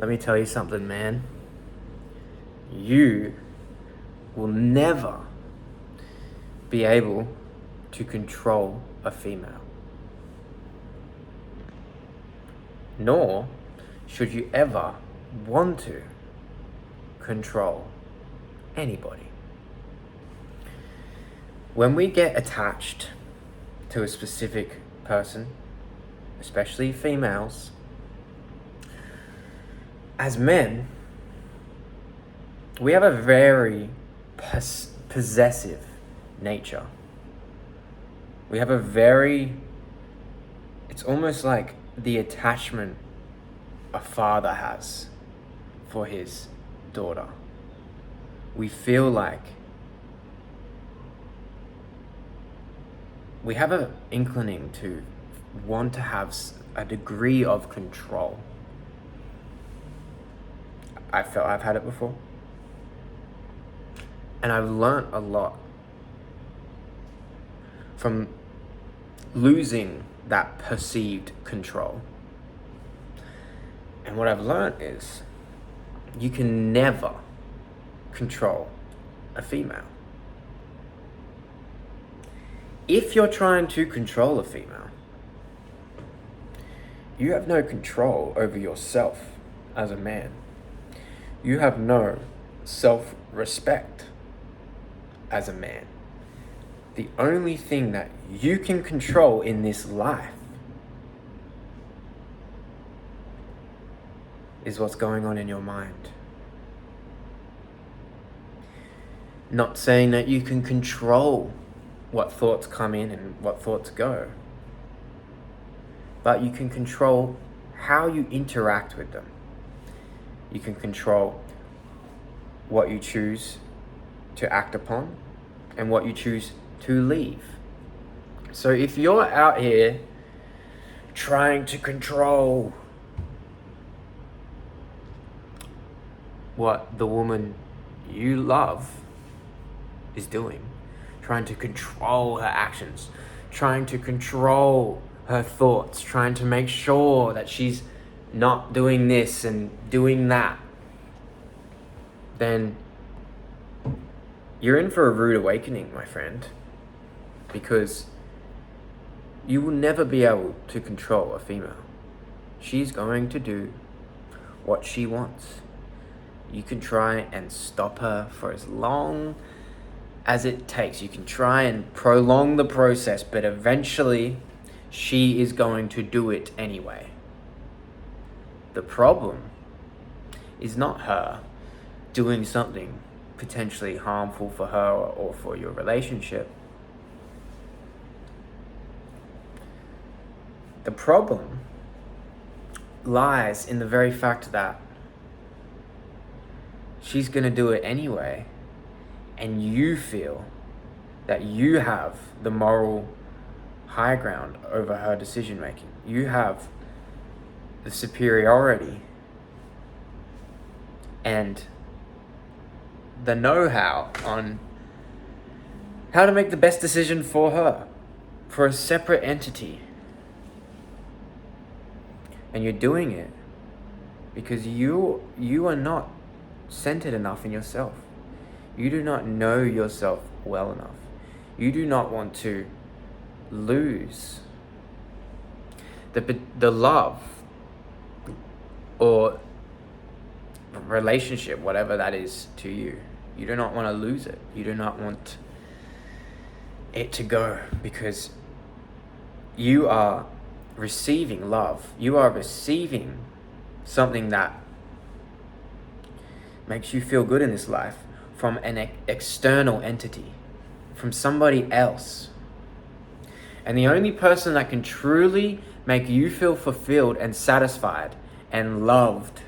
Let me tell you something, man. You will never be able to control a female. Nor should you ever want to control anybody. When we get attached to a specific person, especially females, as men, we have a very possessive nature. We have it's almost like the attachment a father has for his daughter. We feel like we have an inclining to want to have a degree of control. I've had it before. And I've learnt a lot from losing that perceived control. And what I've learnt is you can never control a female. If you're trying to control a female, you have no control over yourself as a man. You have no self-respect as a man. The only thing that you can control in this life is what's going on in your mind. Not saying that you can control what thoughts come in and what thoughts go, but you can control how you interact with them. You can control what you choose to act upon and what you choose to leave. So if you're out here trying to control what the woman you love is doing, trying to control her actions, trying to control her thoughts, trying to make sure that she's not doing this and doing that, then you're in for a rude awakening, my friend, because you will never be able to control a female. She's going to do what she wants. You can try and stop her for as long as it takes. You can try and prolong the process, but eventually she is going to do it anyway. The problem is not her doing something potentially harmful for her or for your relationship. The problem lies in the very fact that she's going to do it anyway, and you feel that you have the moral high ground over her decision making. You have the superiority and the know-how on how to make the best decision for her, for a separate entity. And you're doing it because you are not centered enough in yourself. You do not know yourself well enough. You do not want to lose the love or relationship, whatever that is to you. You do not want to lose it. You do not want it to go, because you are receiving love. You are receiving something that makes you feel good in this life from an external entity, from somebody else. And the only person that can truly make you feel fulfilled and satisfied and loved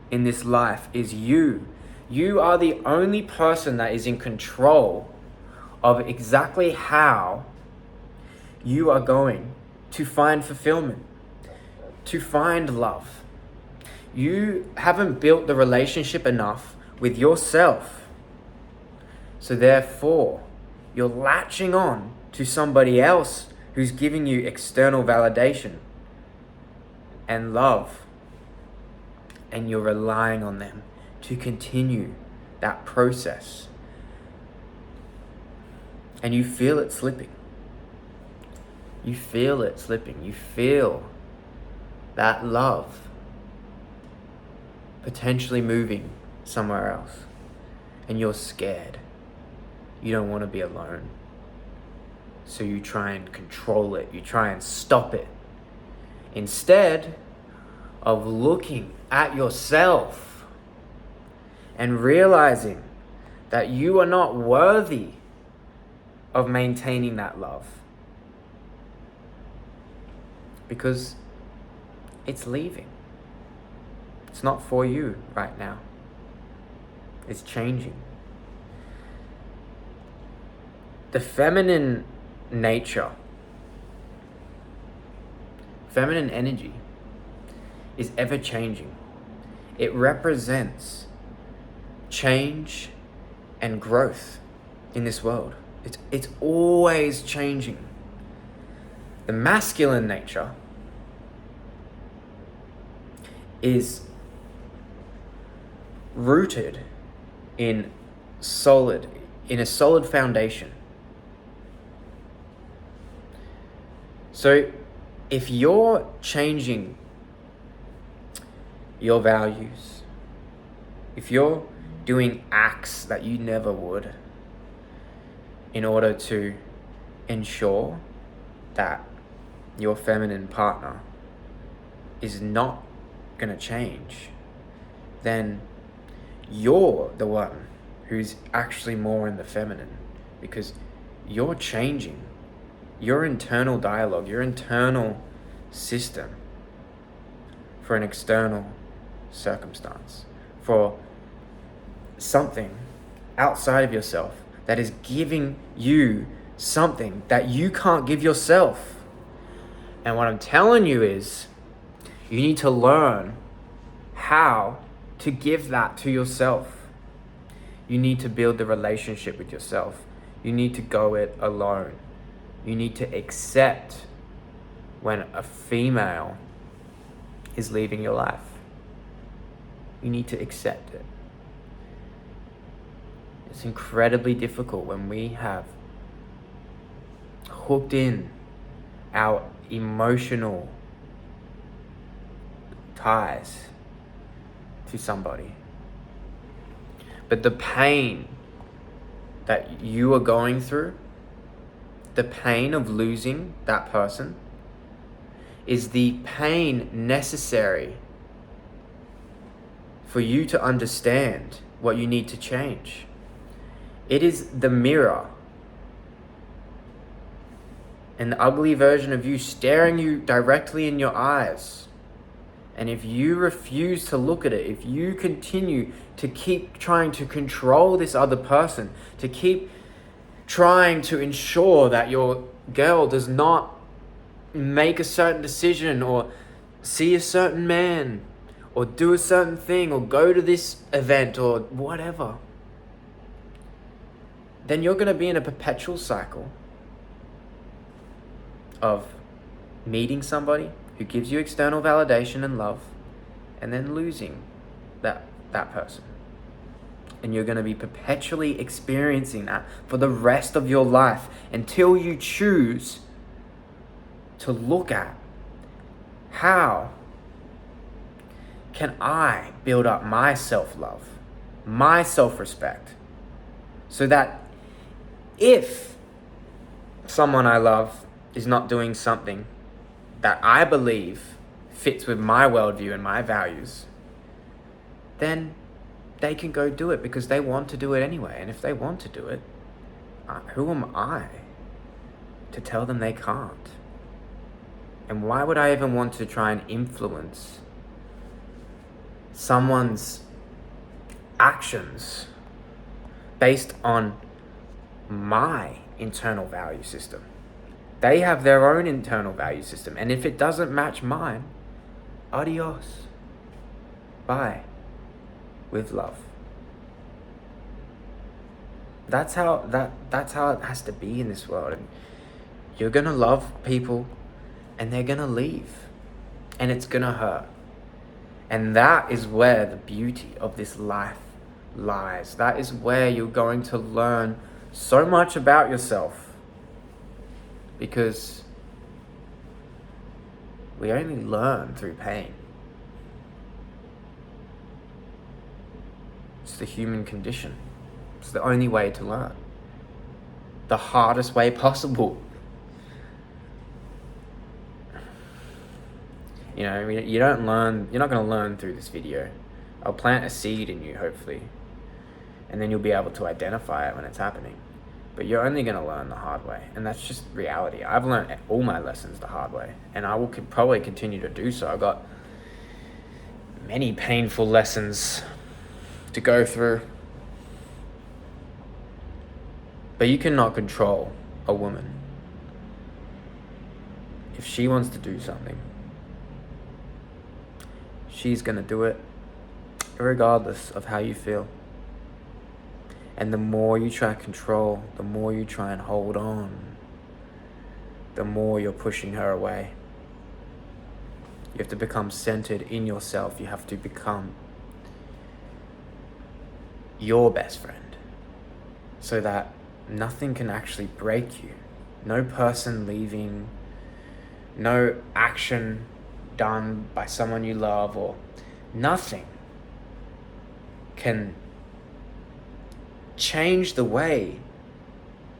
in this life is you. You are the only person that is in control of exactly how you are going to find fulfillment, to find love. You haven't built the relationship enough with yourself. So therefore, you're latching on to somebody else who's giving you external validation and love and you're relying on them to continue that process. And you feel it slipping. You feel it slipping. You feel that love potentially moving somewhere else. And you're scared. You don't want to be alone. So you try and control it. You try and stop it. Instead of looking at yourself and realizing that you are not worthy of maintaining that love. Because it's leaving. It's not for you right now. It's changing. The feminine nature, feminine energy is ever changing. It represents change and growth in this world. It's always changing. The masculine nature is rooted in a solid foundation. So if you're changing your values, if you're doing acts that you never would in order to ensure that your feminine partner is not going to change, then you're the one who's actually more in the feminine, because you're changing your internal dialogue, your internal system for an external circumstance, for something outside of yourself that is giving you something that you can't give yourself. And what I'm telling you is, you need to learn how to give that to yourself. You need to build the relationship with yourself. You need to go it alone. You need to accept when a female is leaving your life. You need to accept it. It's incredibly difficult when we have hooked in our emotional ties to somebody. But the pain that you are going through, the pain of losing that person, is the pain necessary for you to understand what you need to change. It is the mirror, an ugly version of you staring you directly in your eyes. And if you refuse to look at it, if you continue to keep trying to control this other person, to keep trying to ensure that your girl does not make a certain decision or see a certain man or do a certain thing or go to this event or whatever, then you're going to be in a perpetual cycle of meeting somebody who gives you external validation and love, and then losing that person. And you're going to be perpetually experiencing that for the rest of your life until you choose to look at, how can I build up my self-love, my self-respect, so that if someone I love is not doing something that I believe fits with my worldview and my values, then they can go do it because they want to do it anyway. And if they want to do it, who am I to tell them they can't? And why would I even want to try and influence someone's actions based on my internal value system? They have their own internal value system, and if it doesn't match mine, adios. Bye. With love. That's how it has to be in this world. And you're gonna love people, and they're gonna leave, and it's gonna hurt. And that is where the beauty of this life lies. That is where you're going to learn so much about yourself. Because we only learn through pain. It's the human condition. It's the only way to learn. The hardest way possible. You know, you don't learn, you're not going to learn through this video. I'll plant a seed in you, hopefully. And then you'll be able to identify it when it's happening. But you're only going to learn the hard way. And that's just reality. I've learned all my lessons the hard way. And I will probably continue to do so. I've got many painful lessons to go through. But you cannot control a woman. If she wants to do something, she's going to do it regardless of how you feel. And the more you try to control, the more you try and hold on, the more you're pushing her away. You have to become centered in yourself. You have to become your best friend so that nothing can actually break you. No person leaving, no action done by someone you love, or nothing can change the way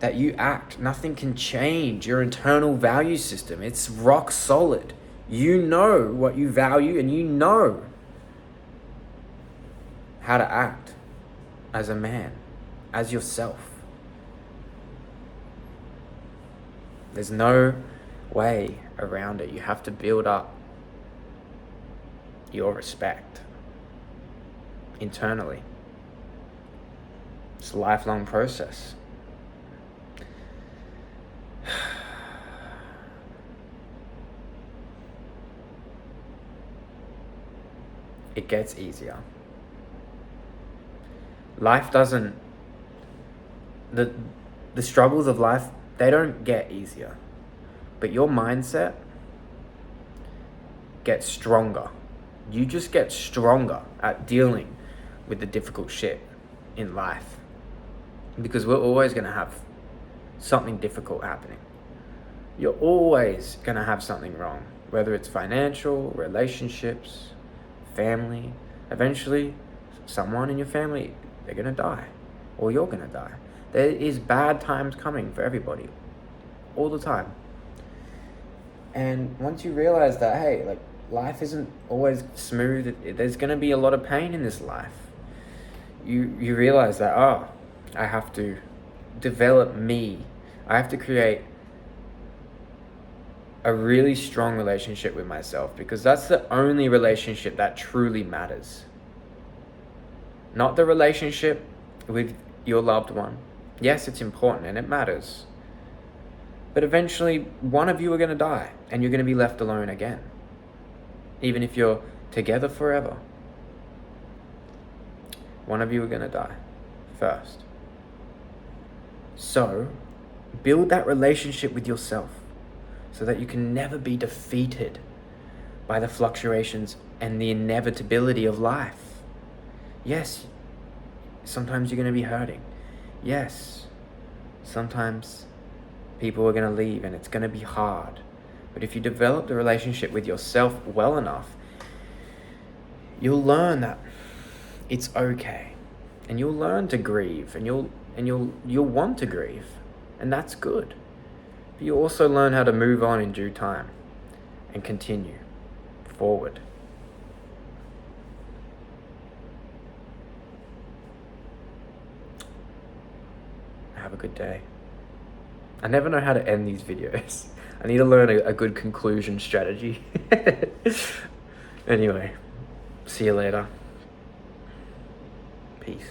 that you act. Nothing can change your internal value system. It's rock solid. You know what you value, and you know how to act as a man, as yourself. There's no way around it. You have to build up your respect internally. It's a lifelong process. It gets easier. Life doesn't, the struggles of life, they don't get easier. But your mindset gets stronger. You just get stronger at dealing with the difficult shit in life. Because we're always going to have something difficult happening. You're always going to have something wrong. Whether it's financial, relationships, family. Eventually, someone in your family, they're going to die. Or you're going to die. There is bad times coming for everybody. All the time. And once you realize that, hey, like, life isn't always smooth. There's going to be a lot of pain in this life. You realize that, I have to develop me. I have to create a really strong relationship with myself, because that's the only relationship that truly matters. Not the relationship with your loved one. Yes, it's important and it matters. But eventually, one of you are going to die and you're going to be left alone again. Even if you're together forever. One of you are going to die first. So, build that relationship with yourself so that you can never be defeated by the fluctuations and the inevitability of life. Yes, sometimes you're going to be hurting. Yes, sometimes people are going to leave and it's going to be hard. But if you develop the relationship with yourself well enough, you'll learn that it's okay. And you'll learn to grieve, and you'll want to grieve. And that's good. But you also learn how to move on in due time and continue forward. Have a good day. I never know how to end these videos. I need to learn a good conclusion strategy. Anyway, see you later. Peace.